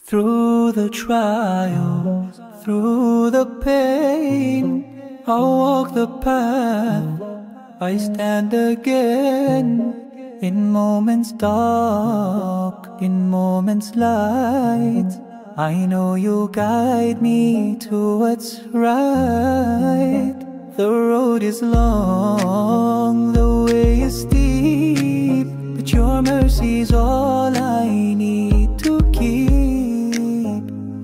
Through the trials, through the pain, I'll walk the path, I stand again. In moments dark, in moments light, I know you'll guide me to what's right. The road is long, the way is steep, but your mercy's all I need to keep.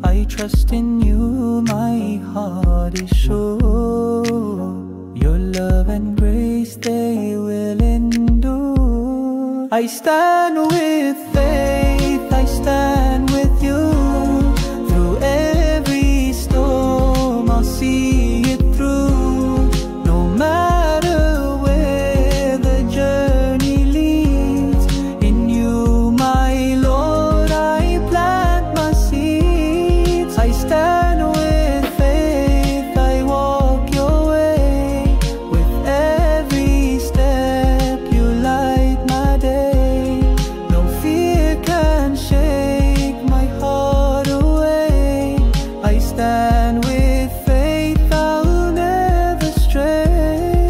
I trust in you, my heart is sure. Your love and grace, they will endure. I stand with faith, I stand with you. Through every storm, I'll see it through. No matter where the journey leads, in you, my Lord, I plant my seeds. I stand with faith, I walk your way. With every step, you light my day. No fear can shake my heart away. I stand with faith, I'll never stray.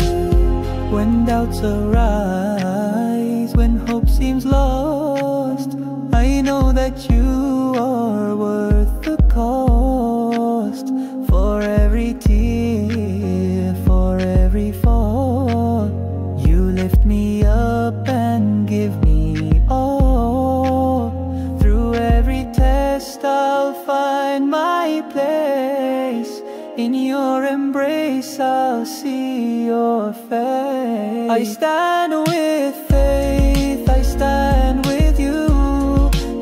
When doubts arise, when hope seems lost, I know that you are worth the cost. For every tear, for every fall, you lift me up and give me all. Through every test, I'll find my place. In your embrace, I'll see your face. I stand with faith, I stand with you.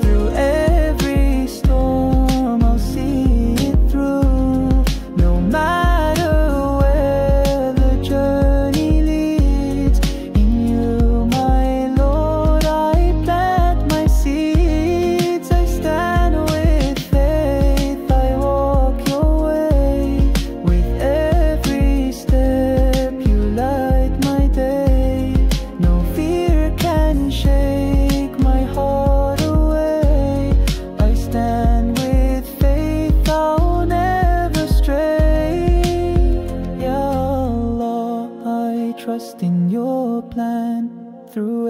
Through every storm, I'll see it through. No matter where the journey leads, in you, my Lord, I plant my seeds. I stand with faith, I walk your way. With every step, you light my day. No fear can shake my heart away. I stand with faith, I'll never stray. Ya Allah, I trust in your plan. Through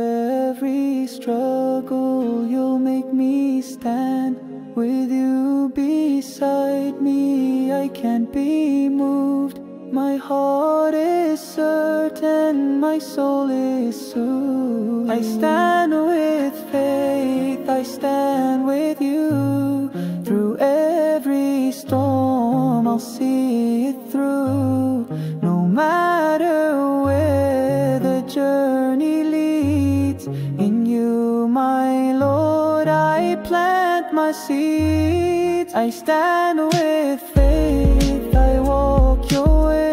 every struggle, you'll make me stand. With you beside me, I can't be moved. My heart is certain, my soul is soothed. I stand with faith, I stand with you. Through every storm, I'll see it through. No matter where the journey leads, in you, my Lord, I plant my seeds. I stand with faith, I walk your way.